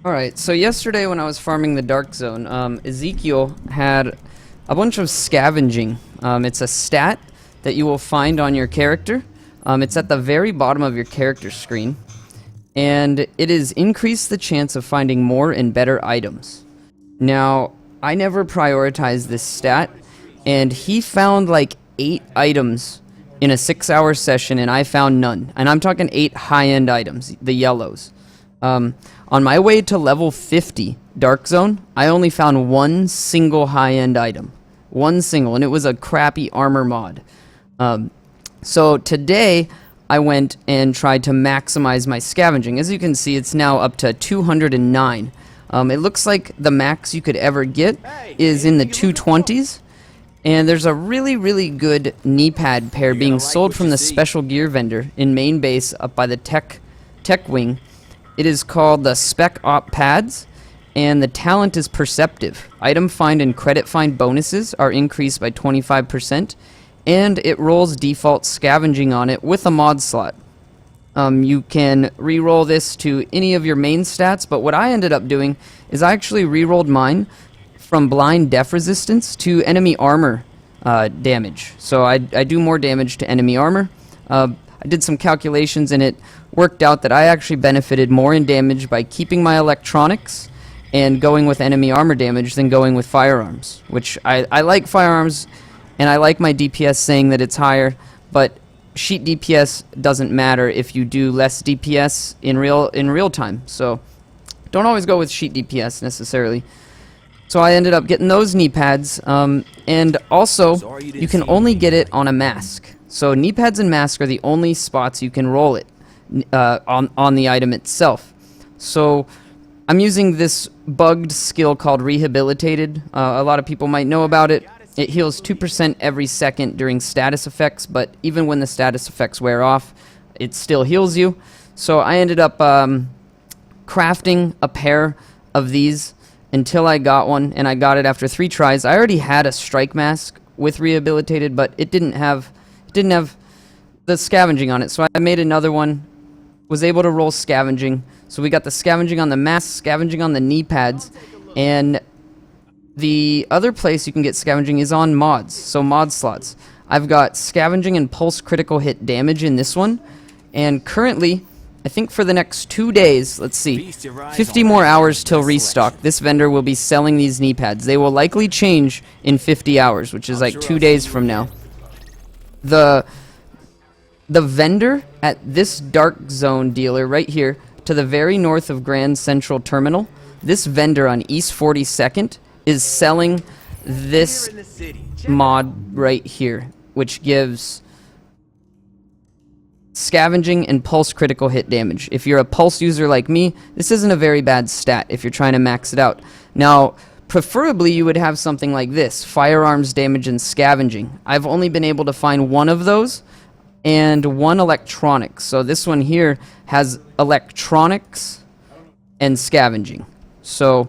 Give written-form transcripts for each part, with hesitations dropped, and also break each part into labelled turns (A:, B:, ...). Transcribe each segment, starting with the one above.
A: Alright, so yesterday when I was farming the Dark Zone, Ezekiel had a bunch of scavenging. It's a stat that you will find on your character. It's at the very bottom of your character screen. And it is increase the chance of finding more and better items. Now, I never prioritized this stat, and he found like 8 items in a 6-hour session, and I found none. And I'm talking 8 high-end items, the yellows. On my way to level 50 Dark Zone, I only found one single high-end item. One single, and it was a crappy armor mod. So today, I went and tried to maximize my scavenging. As you can see, it's now up to 209. It looks like the max you could ever get is in the 220s. And there's a really, really good knee pad pair being sold from the special gear vendor in main base up by the tech wing. It is called the Spec Op Pads, and the talent is Perceptive. Item find and credit find bonuses are increased by 25%, and it rolls default scavenging on it with a mod slot. You can re-roll this to any of your main stats, but what I ended up doing is I actually re-rolled mine from blind def resistance to enemy armor damage. So I do more damage to enemy armor. I did some calculations and it worked out that I actually benefited more in damage by keeping my electronics and going with enemy armor damage than going with firearms, which I like firearms and I like my DPS saying that it's higher, but sheet DPS doesn't matter if you do less DPS in real time. So don't always go with sheet DPS necessarily. So I ended up getting those knee pads, and also you can only get it on a mask. So knee pads and mask are the only spots you can roll it on the item itself. So I'm using this bugged skill called Rehabilitated. A lot of people might know about it. It heals 2% every second during status effects, but even when the status effects wear off, it still heals you. So I ended up crafting a pair of these until I got one, and I got it after 3 tries. I already had a strike mask with Rehabilitated, but it didn't have the scavenging on it, so I made another one, was able to roll scavenging. So we got the scavenging on the mask, scavenging on the knee pads, and the other place you can get scavenging is on mods, so mod slots. I've got scavenging and pulse critical hit damage in this one, and currently, I think for the next 2 days, let's see, 50 more hours till restock, this vendor will be selling these knee pads. They will likely change in 50 hours, which is like 2 days from now. The vendor at this Dark Zone dealer right here, to the very north of Grand Central Terminal, this vendor on East 42nd is selling this mod right here, which gives scavenging and pulse critical hit damage. If you're a pulse user like me, this isn't a very bad stat if you're trying to max it out. Now, preferably you would have something like this, firearms damage and scavenging. I've only been able to find one of those and one electronics. So this one here has electronics and scavenging. So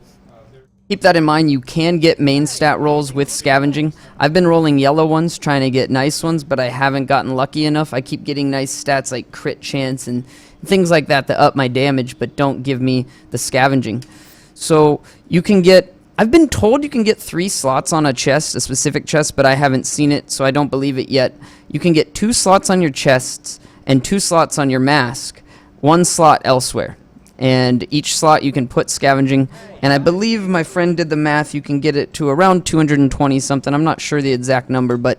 A: keep that in mind. You can get main stat rolls with scavenging. I've been rolling yellow ones trying to get nice ones, but I haven't gotten lucky enough. I keep getting nice stats like crit chance and things like that that up my damage but don't give me the scavenging. So you can get, I've been told you can get 3 slots on a chest, a specific chest, but I haven't seen it, so I don't believe it yet. You can get 2 slots on your chests and 2 slots on your mask, 1 slot elsewhere. And each slot you can put scavenging, and I believe my friend did the math, you can get it to around 220 something. I'm not sure the exact number, but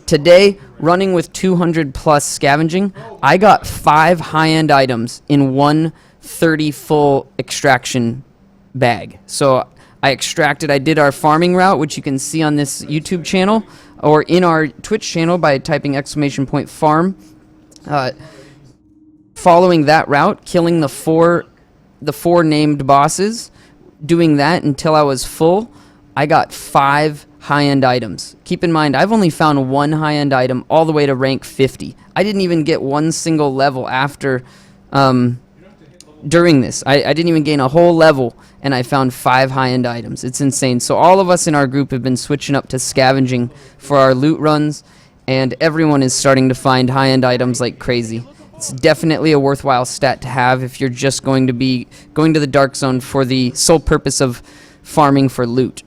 A: today, running with 200 plus scavenging, I got 5 high-end items in one 30 full extraction bag. So I extracted, I did our farming route, which you can see on this YouTube channel, or in our Twitch channel by typing !farm. Following that route, killing the four named bosses, doing that until I was full, I got 5 high-end items. Keep in mind, I've only found 1 high-end item all the way to rank 50. I didn't even get 1 single level after, during this. I didn't even gain a whole level, and I found 5 high-end items. It's insane. So all of us in our group have been switching up to scavenging for our loot runs, and everyone is starting to find high-end items like crazy. It's definitely a worthwhile stat to have if you're just going to be going to the Dark Zone for the sole purpose of farming for loot.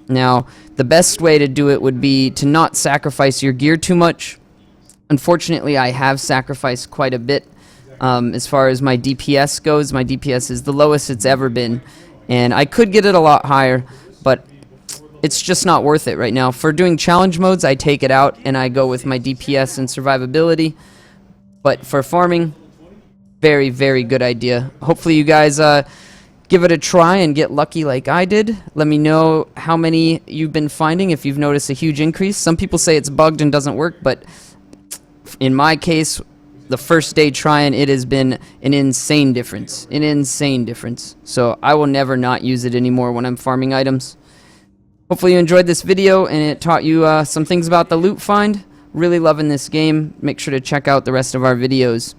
A: Now, the best way to do it would be to not sacrifice your gear too much. Unfortunately, I have sacrificed quite a bit. As far as my DPS goes, my DPS is the lowest it's ever been, and I could get it a lot higher, but it's just not worth it right now. For doing challenge modes, I take it out and I go with my DPS and survivability, but for farming, very, very good idea. Hopefully you guys give it a try and get lucky like I did. Let me know how many you've been finding, if you've noticed a huge increase. Some people say it's bugged and doesn't work, but in my case, the first day trying, it has been an insane difference. An insane difference. So I will never not use it anymore when I'm farming items. Hopefully you enjoyed this video and it taught you some things about the loot find. Really loving this game. Make sure to check out the rest of our videos.